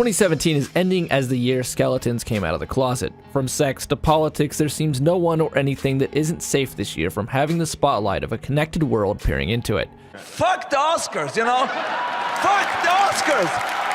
2017 is ending as the year skeletons came out of the closet. From sex to politics, there seems no one or anything that isn't safe this year from having the spotlight of a connected world peering into it. Fuck the Oscars, you know? Fuck the Oscars!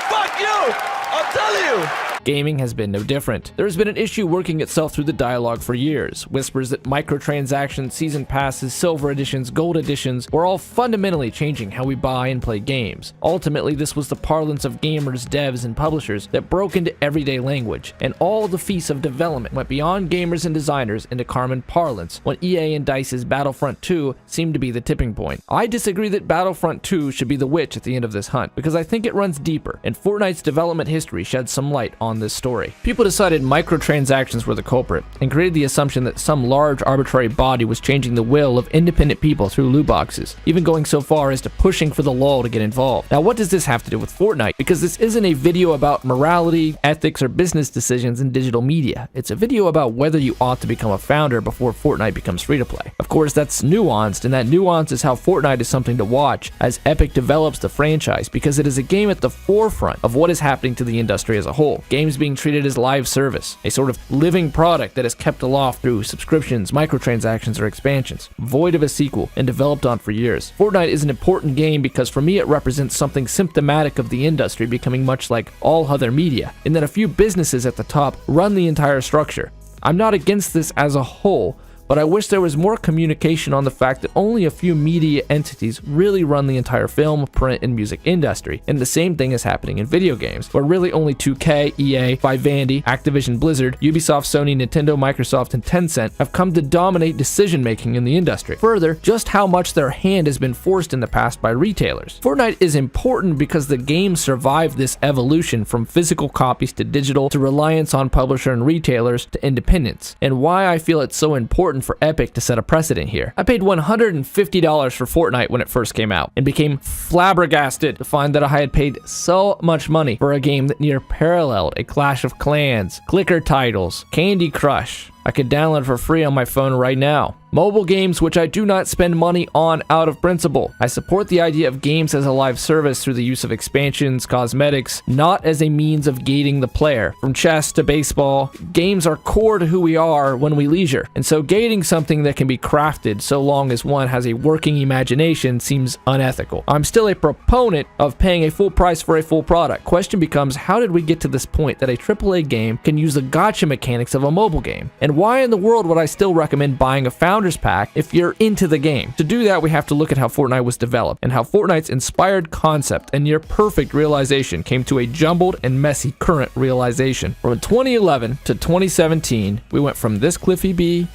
Fuck you! I'll tell you! Gaming has been no different. There has been an issue working itself through the dialogue for years. Whispers that microtransactions, season passes, silver editions, gold editions were all fundamentally changing how we buy and play games. Ultimately, this was the parlance of gamers, devs, and publishers that broke into everyday language, and all the feasts of development went beyond gamers and designers into common parlance when EA and DICE's Battlefront 2 seemed to be the tipping point. I disagree that Battlefront 2 should be the witch at the end of this hunt, because I think it runs deeper, and Fortnite's development history sheds some light on this story. People decided microtransactions were the culprit and created the assumption that some large arbitrary body was changing the will of independent people through loot boxes, even going so far as to pushing for the law to get involved. Now, what does this have to do with Fortnite? Because this isn't a video about morality, ethics, or business decisions in digital media. It's a video about whether you ought to become a founder before Fortnite becomes free to play. Of course, that's nuanced, and that nuance is how Fortnite is something to watch as Epic develops the franchise, because it is a game at the forefront of what is happening to the industry as a whole. Games being treated as live service, a sort of living product that is kept aloft through subscriptions, microtransactions, or expansions, void of a sequel and developed on for years. Fortnite is an important game because for me it represents something symptomatic of the industry becoming much like all other media, in that a few businesses at the top run the entire structure. I'm not against this as a whole, but I wish there was more communication on the fact that only a few media entities really run the entire film, print, and music industry. And the same thing is happening in video games, where really only 2K, EA, Vivendi, Activision Blizzard, Ubisoft, Sony, Nintendo, Microsoft, and Tencent have come to dominate decision-making in the industry. Further, just how much their hand has been forced in the past by retailers. Fortnite is important because the game survived this evolution from physical copies to digital, to reliance on publisher and retailers, to independence, and why I feel it's so important for Epic to set a precedent here. I paid $150 for Fortnite when it first came out and became flabbergasted to find that I had paid so much money for a game that near paralleled a Clash of Clans, clicker titles, Candy Crush. I could download for free on my phone right now. Mobile games which I do not spend money on out of principle. I support the idea of games as a live service through the use of expansions, cosmetics, not as a means of gating the player. From chess to baseball, games are core to who we are when we leisure, and so gating something that can be crafted so long as one has a working imagination seems unethical. I'm still a proponent of paying a full price for a full product. Question becomes, how did we get to this point that a AAA game can use the gacha mechanics of a mobile game? And why in the world would I still recommend buying a Founders Pack if you're into the game? To do that, we have to look at how Fortnite was developed and how Fortnite's inspired concept and near perfect realization came to a jumbled and messy current realization. From 2011 to 2017, we went from this Cliffy B.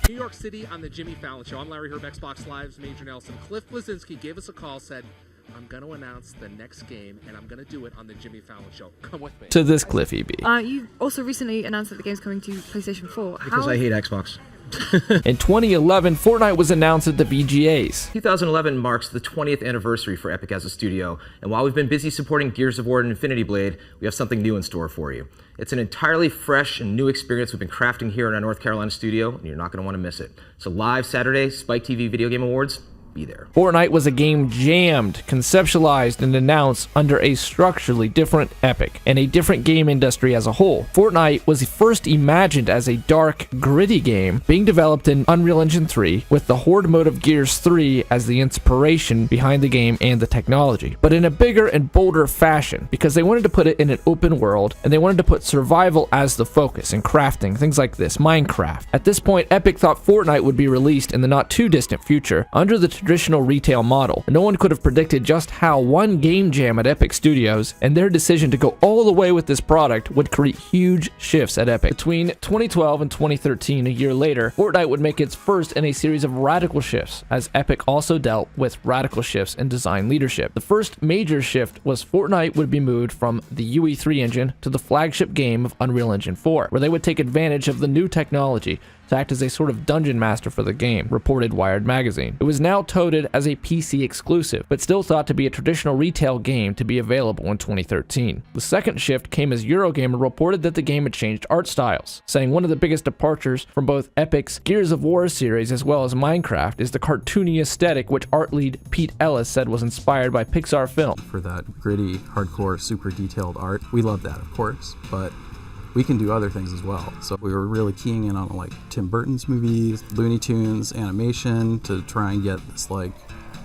New York City on the Jimmy Fallon Show. I'm Larry Herb, Xbox Live's Major Nelson. Cliff Bleszinski gave us a call, said, I'm going to announce the next game, and I'm going to do it on the Jimmy Fallon Show. Come with me. To this Cliffy B. You also recently announced that the game's coming to PlayStation 4. Because I hate Xbox. In 2011, Fortnite was announced at the VGAs. 2011 marks the 20th anniversary for Epic as a studio, and while we've been busy supporting Gears of War and Infinity Blade, we have something new in store for you. It's an entirely fresh and new experience we've been crafting here in our North Carolina studio, and you're not going to want to miss it. So live Saturday, Spike TV Video Game Awards, be there. Fortnite was a game jammed, conceptualized, and announced under a structurally different Epic and a different game industry as a whole. Fortnite was first imagined as a dark, gritty game being developed in Unreal Engine 3 with the horde mode of Gears 3 as the inspiration behind the game and the technology, but in a bigger and bolder fashion because they wanted to put it in an open world and they wanted to put survival as the focus and crafting, things like this, Minecraft. At this point, Epic thought Fortnite would be released in the not too distant future under the traditional retail model. No one could have predicted just how one game jam at Epic Studios and their decision to go all the way with this product would create huge shifts at Epic. Between 2012 and 2013, a year later, Fortnite would make its first in a series of radical shifts, as Epic also dealt with radical shifts in design leadership. The first major shift was Fortnite would be moved from the UE3 engine to the flagship game of Unreal Engine 4, where they would take advantage of the new technology to act as a sort of dungeon master for the game, reported Wired magazine. It was now touted as a PC exclusive, but still thought to be a traditional retail game to be available in 2013. The second shift came as Eurogamer reported that the game had changed art styles, saying one of the biggest departures from both Epic's Gears of War series as well as Minecraft is the cartoony aesthetic which art lead Pete Ellis said was inspired by Pixar film. For that gritty, hardcore, super detailed art, we love that, of course, but we can do other things as well. So we were really keying in on like Tim Burton's movies, Looney Tunes, animation to try and get this like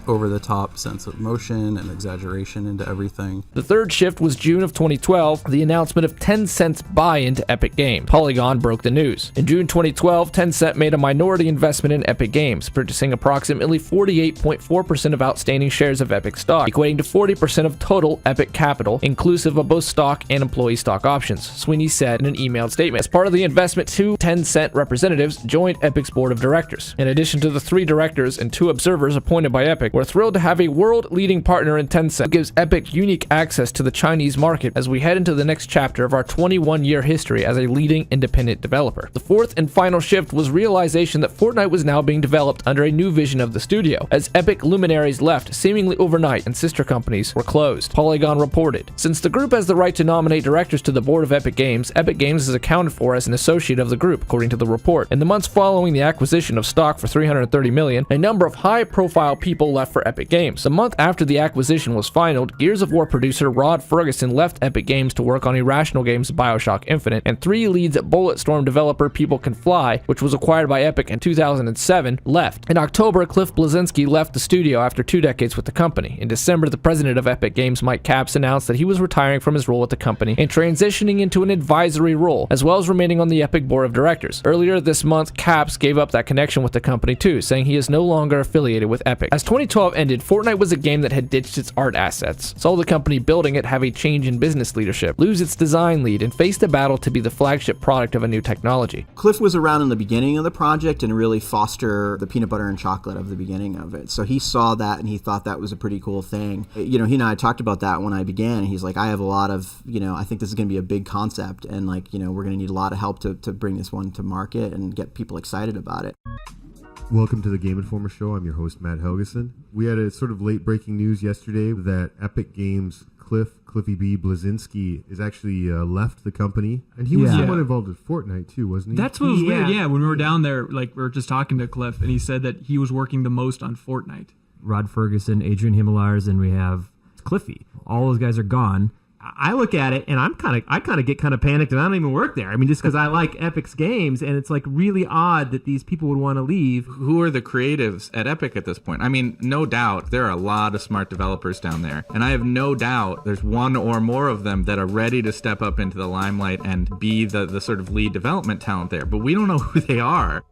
over-the-top sense of motion and exaggeration into everything. The third shift was June of 2012, the announcement of Tencent's buy-in to Epic Games. Polygon broke the news. In June 2012, Tencent made a minority investment in Epic Games, purchasing approximately 48.4% of outstanding shares of Epic stock, equating to 40% of total Epic capital, inclusive of both stock and employee stock options, Sweeney said in an emailed statement. As part of the investment, 2 Tencent representatives joined Epic's board of directors. In addition to the 3 directors and 2 observers appointed by Epic, we're thrilled to have a world-leading partner in Tencent who gives Epic unique access to the Chinese market as we head into the next chapter of our 21-year history as a leading independent developer. The fourth and final shift was realization that Fortnite was now being developed under a new vision of the studio, as Epic luminaries left seemingly overnight and sister companies were closed. Polygon reported, since the group has the right to nominate directors to the board of Epic Games is accounted for as an associate of the group, according to the report. In the months following the acquisition of stock for $330 million, a number of high-profile people left for Epic Games. A month after the acquisition was finalized, Gears of War producer Rod Ferguson left Epic Games to work on Irrational Games' BioShock Infinite, and 3 leads at Bulletstorm developer People Can Fly, which was acquired by Epic in 2007, left. In October, Cliff Bleszinski left the studio after 2 decades with the company. In December, the president of Epic Games, Mike Capps, announced that he was retiring from his role at the company and transitioning into an advisory role, as well as remaining on the Epic board of directors. Earlier this month, Capps gave up that connection with the company too, saying he is no longer affiliated with Epic. As 2012 ended, Fortnite was a game that had ditched its art assets, saw the company building it have a change in business leadership, lose its design lead, and face the battle to be the flagship product of a new technology. Cliff was around in the beginning of the project and really foster the peanut butter and chocolate of the beginning of it. So he saw that and he thought that was a pretty cool thing. You know, he and I talked about that when I began. He's like, I have a lot of, I think this is going to be a big concept and we're going to need a lot of help to bring this one to market and get people excited about it. Welcome to the Game Informer Show. I'm your host, Matt Helgeson. We had a sort of late breaking news yesterday that Epic Games Cliffy B. Bleszinski is actually left the company. And he was somewhat involved with Fortnite too, wasn't he? That's what was weird. Yeah, when we were down there, we were just talking to Cliff, and he said that he was working the most on Fortnite. Rod Ferguson, Adrian Himmelaars, and we have Cliffy. All those guys are gone. I look at it and I kind of get panicked, and I don't even work there. I mean, just because I like Epic's games, and it's really odd that these people would want to leave. Who are the creatives at Epic at this point? I mean, no doubt there are a lot of smart developers down there, and I have no doubt there's one or more of them that are ready to step up into the limelight and be the sort of lead development talent there, but we don't know who they are.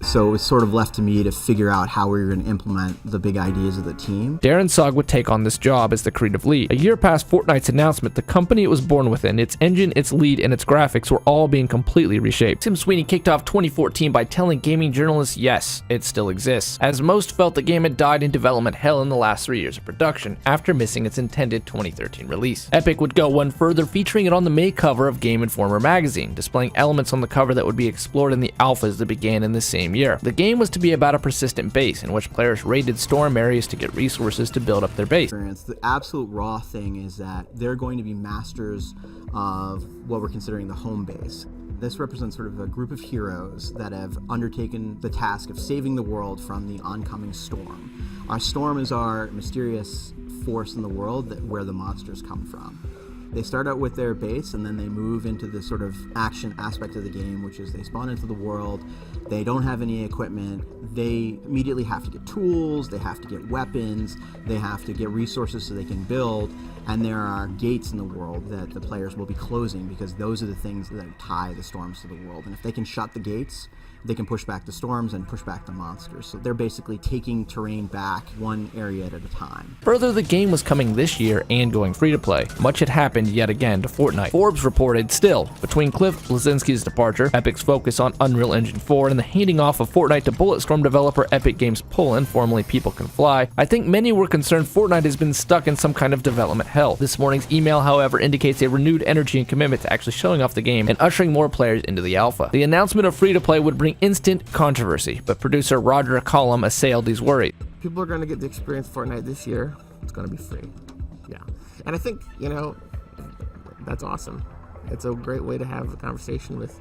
So it was sort of left to me to figure out how we were going to implement the big ideas of the team. Darren Sog would take on this job as the creative lead. A year past Fortnite's announcement, the company it was born within, its engine, its lead, and its graphics were all being completely reshaped. Tim Sweeney kicked off 2014 by telling gaming journalists, yes, it still exists, as most felt the game had died in development hell in the last 3 years of production, after missing its intended 2013 release. Epic would go one further, featuring it on the May cover of Game Informer magazine, displaying elements on the cover that would be explored in the alphas that began in the same year. The game was to be about a persistent base in which players raided storm areas to get resources to build up their base. The absolute raw thing is that they're going to be masters of what we're considering the home base. This represents sort of a group of heroes that have undertaken the task of saving the world from the oncoming storm. Our storm is our mysterious force in the world where the monsters come from. They start out with their base and then they move into the sort of action aspect of the game, which is they spawn into the world, they don't have any equipment, they immediately have to get tools, they have to get weapons, they have to get resources so they can build, and there are gates in the world that the players will be closing because those are the things that tie the storms to the world. And if they can shut the gates, they can push back the storms and push back the monsters. So they're basically taking terrain back one area at a time. Further, the game was coming this year and going free to play. Much had happened yet again to Fortnite. Forbes reported, still, between Cliff Bleszinski's departure, Epic's focus on Unreal Engine 4, and the handing off of Fortnite to Bulletstorm developer Epic Games Poland, formerly People Can Fly, I think many were concerned Fortnite has been stuck in some kind of development hell. This morning's email, however, indicates a renewed energy and commitment to actually showing off the game and ushering more players into the alpha. The announcement of free to play would bring generating instant controversy, but producer Roger Collum assailed these worries. People are going to get to experience Fortnite this year. It's going to be free. Yeah. And I think, that's awesome. It's a great way to have a conversation with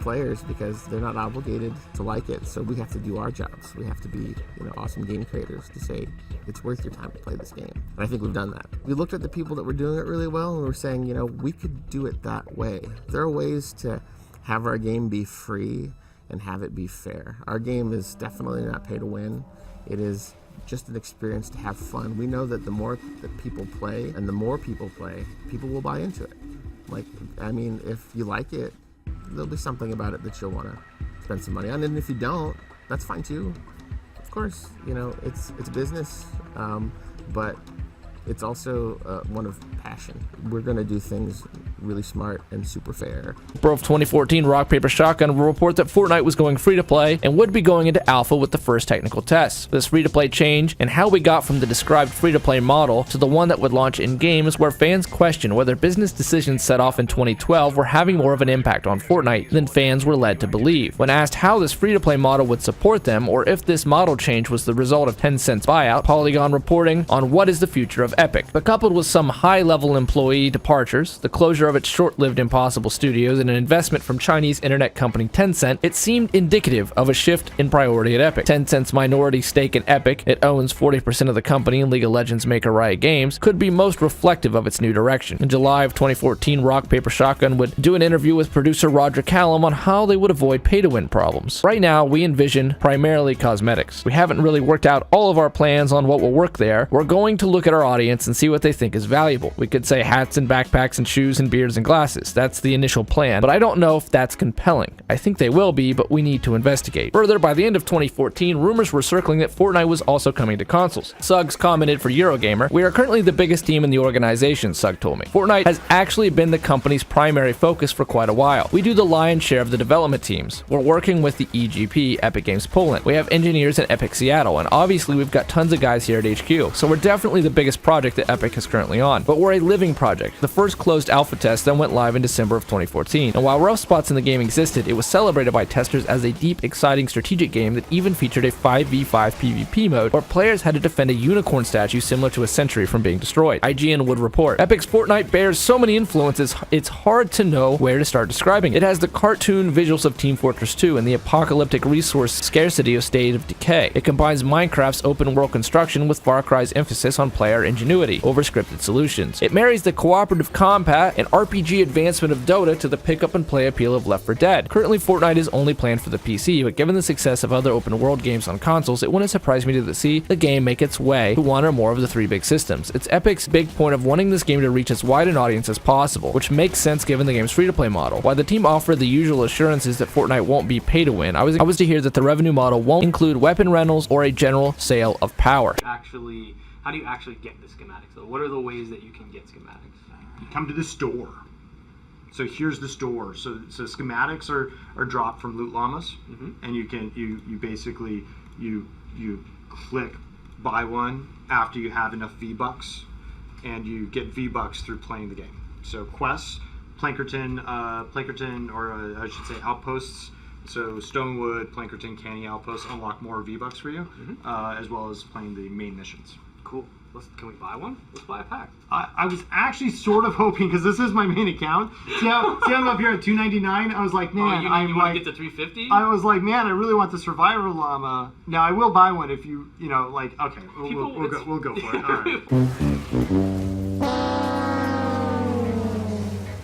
players because they're not obligated to like it. So we have to do our jobs. We have to be, awesome game creators to say it's worth your time to play this game. And I think we've done that. We looked at the people that were doing it really well and we're saying, we could do it that way. There are ways to have our game be free and have it be fair. Our game is definitely not pay to win. It is just an experience to have fun. We know that the more that people play and the more people play, people will buy into it. If you like it, there'll be something about it that you'll want to spend some money on. And if you don't, that's fine too. Of course, it's business, but it's also one of passion. We're going to do things really smart and super fair. April of 2014, Rock Paper Shotgun will report that Fortnite was going free-to-play and would be going into alpha with the first technical tests. This free-to-play change and how we got from the described free-to-play model to the one that would launch in games where fans question whether business decisions set off in 2012 were having more of an impact on Fortnite than fans were led to believe. When asked how this free-to-play model would support them or if this model change was the result of Tencent's buyout, Polygon reporting on what is the future of Epic. But coupled with some high-level employee departures, the closure of its short-lived Impossible Studios, and an investment from Chinese internet company Tencent, it seemed indicative of a shift in priority at Epic. Tencent's minority stake in Epic, it owns 40% of the company and League of Legends maker Riot Games, could be most reflective of its new direction. In July of 2014, Rock Paper Shotgun would do an interview with producer Roger Callum on how they would avoid pay-to-win problems. Right now, we envision primarily cosmetics. We haven't really worked out all of our plans on what will work there. We're going to look at our audience and see what they think is valuable. We could say hats and backpacks and shoes and beards and glasses. That's the initial plan, but I don't know if that's compelling. I think they will be, but we need to investigate. Further, by the end of 2014, rumors were circling that Fortnite was also coming to consoles. Suggs commented for Eurogamer, "We are currently the biggest team in the organization," Sugg told me. "Fortnite has actually been the company's primary focus for quite a while. We do the lion's share of the development teams. We're working with the EGP, Epic Games Poland. We have engineers in Epic Seattle, and obviously we've got tons of guys here at HQ, so we're definitely the biggest project that Epic is currently on. But we're a living project. The first closed alpha test then went live in December of 2014, and while rough spots in the game existed, it was celebrated by testers as a deep, exciting strategic game that even featured a 5v5 PvP mode where players had to defend a unicorn statue similar to a sentry from being destroyed." IGN would report, "Epic's Fortnite bears so many influences, it's hard to know where to start describing it. It has the cartoon visuals of Team Fortress 2 and the apocalyptic resource scarcity of State of Decay. It combines Minecraft's open-world construction with Far Cry's emphasis on player ingenuity over scripted solutions. It marries the cooperative combat and RPG advancement of Dota to the pick-up-and-play appeal of Left 4 Dead. Currently, Fortnite is only planned for the PC, but given the success of other open-world games on consoles, it wouldn't surprise me to see the game make its way to one or more of the three big systems. It's Epic's big point of wanting this game to reach as wide an audience as possible, which makes sense given the game's free-to-play model. While the team offered the usual assurances that Fortnite won't be pay-to-win, I was to hear that the revenue model won't include weapon rentals or a general sale of power." How do you actually get the schematics though? What are the ways that you can get schematics? You come to the store. So here's the store. So schematics are dropped from Loot Llamas, and you basically click buy one after you have enough V-Bucks, and you get V-Bucks through playing the game. So quests, Plankerton, or I should say outposts. So Stonewood, Plankerton, Canny outposts unlock more V-Bucks for you, as well as playing the main missions. Cool. Can we buy one? Let's buy a pack. I was actually sort of hoping, because this is my main account. See how I'm up here at $2.99? I was like, man, you want to get to $3.50? I was like, man, I really want the Survivor Llama. Now I will buy one if you okay, we'll go for it. All right.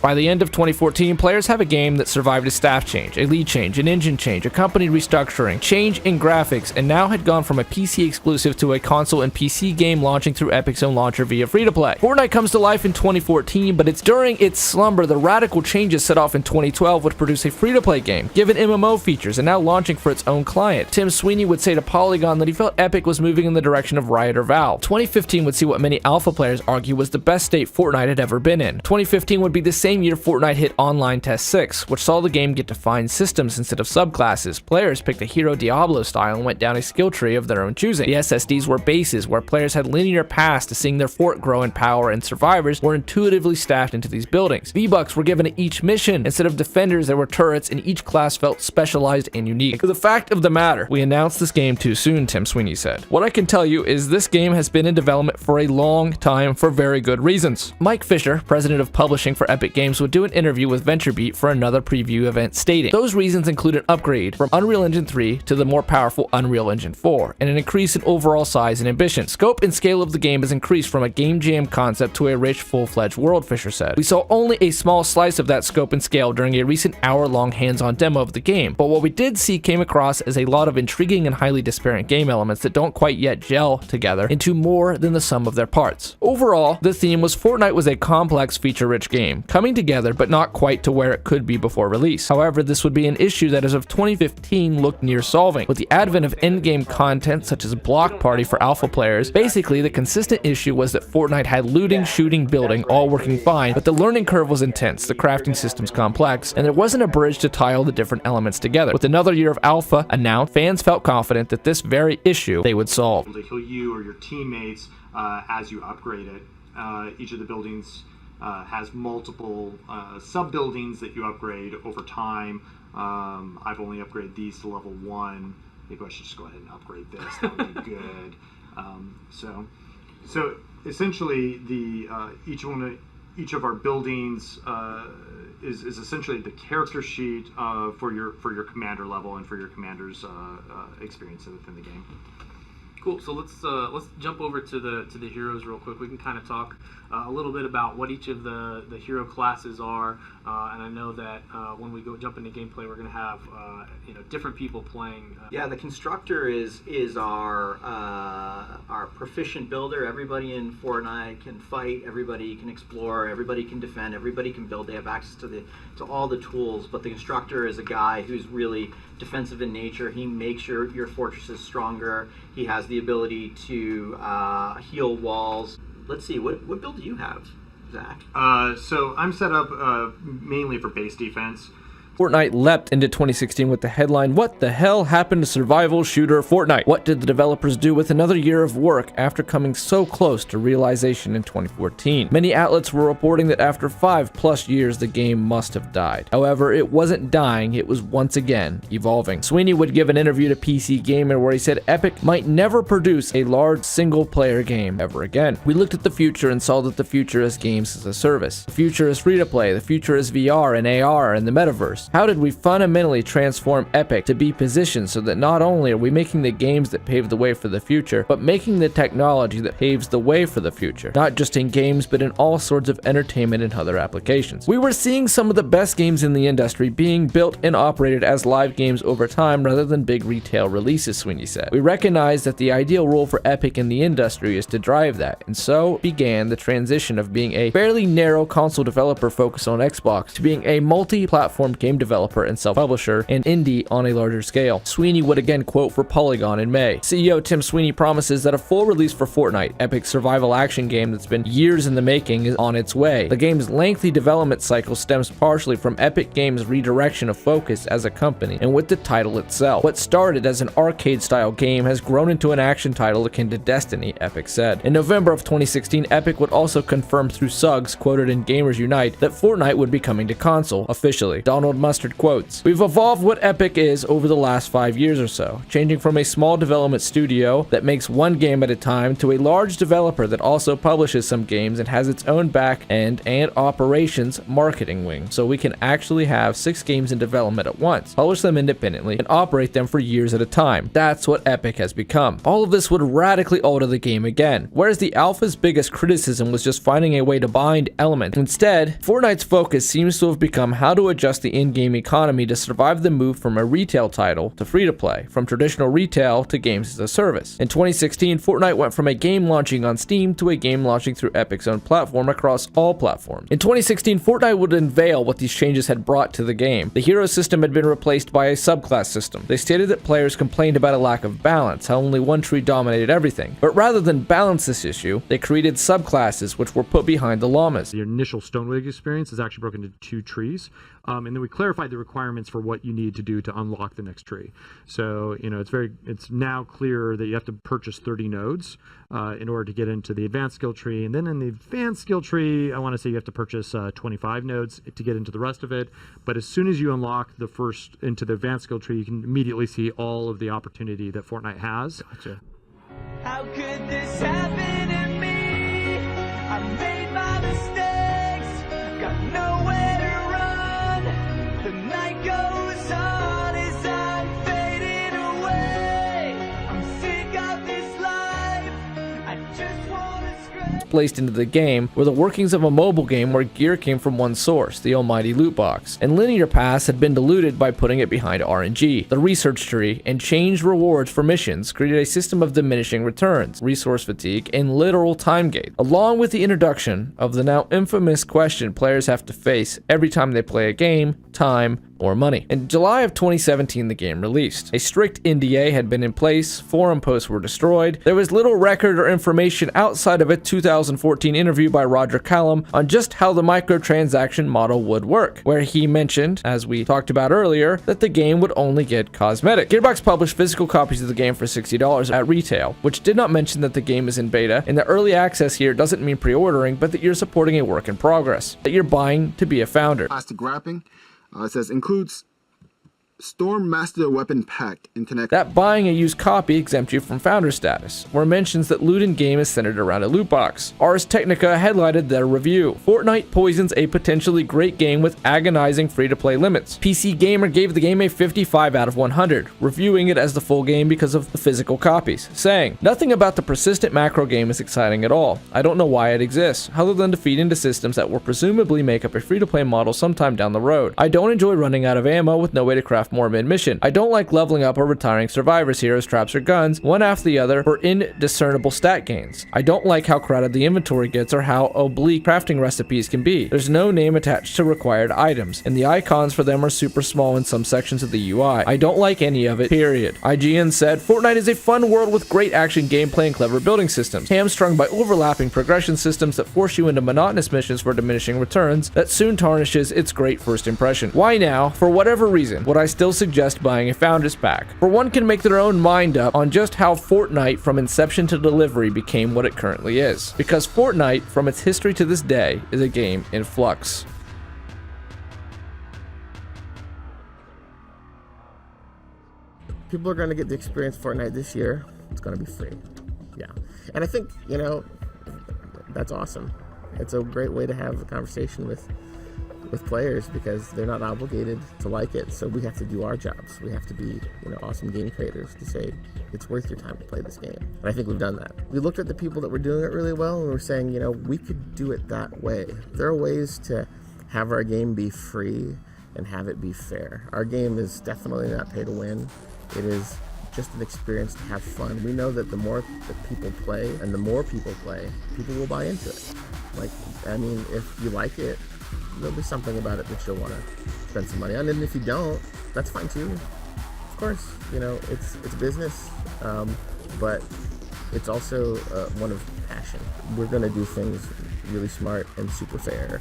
By the end of 2014, players have a game that survived a staff change, a lead change, an engine change, a company restructuring, change in graphics, and now had gone from a PC exclusive to a console and PC game launching through Epic's own launcher via free-to-play. Fortnite comes to life in 2014, but it's during its slumber the radical changes set off in 2012 would produce a free-to-play game, given MMO features, and now launching for its own client. Tim Sweeney would say to Polygon that he felt Epic was moving in the direction of Riot or Valve. 2015 would see what many alpha players argue was the best state Fortnite had ever been in. 2015 would be the same same year Fortnite hit Online Test 6, which saw the game get defined systems instead of subclasses. Players picked a Hero Diablo style and went down a skill tree of their own choosing. The SSDs were bases, where players had linear paths to seeing their fort grow in power, and survivors were intuitively staffed into these buildings. V-Bucks were given to each mission. Instead of defenders, there were turrets, and each class felt specialized and unique. The fact of the matter, we announced this game too soon, Tim Sweeney said. What I can tell you is this game has been in development for a long time for very good reasons. Mike Fisher, president of publishing for Epic Games, would do an interview with VentureBeat for another preview event, stating those reasons include an upgrade from Unreal Engine 3 to the more powerful Unreal Engine 4, and an increase in overall size and ambition. Scope and scale of the game has increased from a game jam concept to a rich, full-fledged world, Fisher said. We saw only a small slice of that scope and scale during a recent hour-long hands-on demo of the game, but what we did see came across as a lot of intriguing and highly disparate game elements that don't quite yet gel together into more than the sum of their parts. Overall, the theme was Fortnite was a complex, feature-rich game, coming together but not quite to where it could be before release. However, this would be an issue that as of 2015 looked near solving. With the advent of in-game content such as Block Party for alpha players, basically the consistent issue was that Fortnite had looting, shooting, building all working fine, but the learning curve was intense, the crafting systems complex, and there wasn't a bridge to tie all the different elements together. With another year of alpha announced, fans felt confident that this very issue they would solve. To heal you or your teammates as you upgrade it. Each of the buildings has multiple sub-buildings that you upgrade over time. I've only upgraded these to level 1. Maybe I should just go ahead and upgrade this. That would be good. So essentially, the each of our buildings is essentially the character sheet for your commander level and for your commander's experience within the game. Cool. So let's jump over to the heroes real quick. We can kind of talk a little bit about what each of the hero classes are, and I know that when we jump into gameplay, we're going to have different people playing. Yeah, the constructor is our proficient builder. Everybody in Fortnite can fight. Everybody can explore. Everybody can defend. Everybody can build. They have access to all the tools. But the constructor is a guy who's really defensive in nature. He makes your fortresses stronger. He has the ability to heal walls. Let's see, what build do you have, Zach? So I'm set up mainly for base defense. Fortnite leapt into 2016 with the headline, "What the hell happened to survival shooter Fortnite? What did the developers do with another year of work after coming so close to realization in 2014? Many outlets were reporting that after 5+ years, the game must have died. However, it wasn't dying, it was once again evolving. Sweeney would give an interview to PC Gamer where he said Epic might never produce a large single-player game ever again. We looked at the future and saw that the future is games as a service. The future is free-to-play, the future is VR and AR and the metaverse. How did we fundamentally transform Epic to be positioned so that not only are we making the games that pave the way for the future, but making the technology that paves the way for the future, not just in games, but in all sorts of entertainment and other applications. We were seeing some of the best games in the industry being built and operated as live games over time rather than big retail releases, Sweeney said. We recognized that the ideal role for Epic in the industry is to drive that, and so began the transition of being a fairly narrow console developer focused on Xbox to being a multi-platform game developer and self-publisher and indie on a larger scale. Sweeney would again quote for Polygon in May. CEO Tim Sweeney promises that a full release for Fortnite, Epic's survival action game that's been years in the making, is on its way. The game's lengthy development cycle stems partially from Epic Games' redirection of focus as a company and with the title itself. What started as an arcade-style game has grown into an action title akin to Destiny, Epic said. In November of 2016, Epic would also confirm through Suggs, quoted in Gamers Unite, that Fortnite would be coming to console, officially. Donald Mustard quotes, "We've evolved what Epic is over the last 5 years or so, changing from a small development studio that makes one game at a time to a large developer that also publishes some games and has its own back end and operations marketing wing, so we can actually have 6 games in development at once, publish them independently, and operate them for years at a time. That's what Epic has become. All of this would radically alter the game again. Whereas the alpha's biggest criticism was just finding a way to bind elements, instead, Fortnite's focus seems to have become how to adjust the engine in-game economy to survive the move from a retail title to free-to-play, from traditional retail to games as a service. In 2016, Fortnite went from a game launching on Steam to a game launching through Epic's own platform across all platforms. In 2016, Fortnite would unveil what these changes had brought to the game. The hero system had been replaced by a subclass system. They stated that players complained about a lack of balance, how only one tree dominated everything. But rather than balance this issue, they created subclasses which were put behind the llamas. The initial Stonewig experience is actually broken into 2 trees, and then we clarified the requirements for what you need to do to unlock the next tree. So, it's now clear that you have to purchase 30 nodes in order to get into the advanced skill tree, and then in the advanced skill tree, I want to say you have to purchase 25 nodes to get into the rest of it. But as soon as you unlock the first into the advanced skill tree, you can immediately see all of the opportunity that Fortnite has. Gotcha. How could this happen to me? I made my mistakes, got nowhere to run. The night goes on as I'm fading away. I'm sick of this life, I just wanna scratch. Placed into the game were the workings of a mobile game where gear came from one source, the almighty loot box, and linear paths had been diluted by putting it behind RNG. The research tree and changed rewards for missions created a system of diminishing returns, resource fatigue, and literal time gate, along with the introduction of the now infamous question players have to face every time they play a game: time or money. In July of 2017, the game released. A strict NDA had been in place, forum posts were destroyed, there was little record or information outside of a 2014 interview by Roger Callum on just how the microtransaction model would work, where he mentioned, as we talked about earlier, that the game would only get cosmetic. Gearbox published physical copies of the game for $60 at retail, which did not mention that the game is in beta, and the early access here doesn't mean pre-ordering, but that you're supporting a work in progress, that you're buying to be a founder. Plastic wrapping. It says includes Storm Master Weapon Pack and connect. That buying a used copy exempts you from founder status, where mentions that loot in game is centered around a loot box. Ars Technica headlighted their review. Fortnite poisons a potentially great game with agonizing free-to-play limits. PC Gamer gave the game a 55 out of 100, reviewing it as the full game because of the physical copies, saying, "Nothing about the persistent macro game is exciting at all. I don't know why it exists, other than to feed into systems that will presumably make up a free-to-play model sometime down the road. I don't enjoy running out of ammo with no way to craft more mid-mission. I don't like leveling up or retiring survivors, heroes, traps, or guns, one after the other, for indiscernible stat gains. I don't like how crowded the inventory gets or how oblique crafting recipes can be. There's no name attached to required items, and the icons for them are super small in some sections of the UI. I don't like any of it, period." IGN said, "Fortnite is a fun world with great action gameplay and clever building systems, hamstrung by overlapping progression systems that force you into monotonous missions for diminishing returns that soon tarnishes its great first impression. Why now, for whatever reason, would I still suggest buying a Founders Pack? For one can make their own mind up on just how Fortnite from inception to delivery became what it currently is. Because Fortnite, from its history to this day, is a game in flux." People are going to get to experience Fortnite this year. It's going to be free. Yeah. And I think, that's awesome. It's a great way to have a conversation with players because they're not obligated to like it. So we have to do our jobs. We have to be, awesome game creators to say it's worth your time to play this game. And I think we've done that. We looked at the people that were doing it really well and we're saying, we could do it that way. There are ways to have our game be free and have it be fair. Our game is definitely not pay to win. It is just an experience to have fun. We know that the more that people play and the more people play, people will buy into it. If you like it, there'll be something about it that you'll want to spend some money on. And if you don't, that's fine too. Of course, it's business, but it's also one of passion. We're going to do things really smart and super fair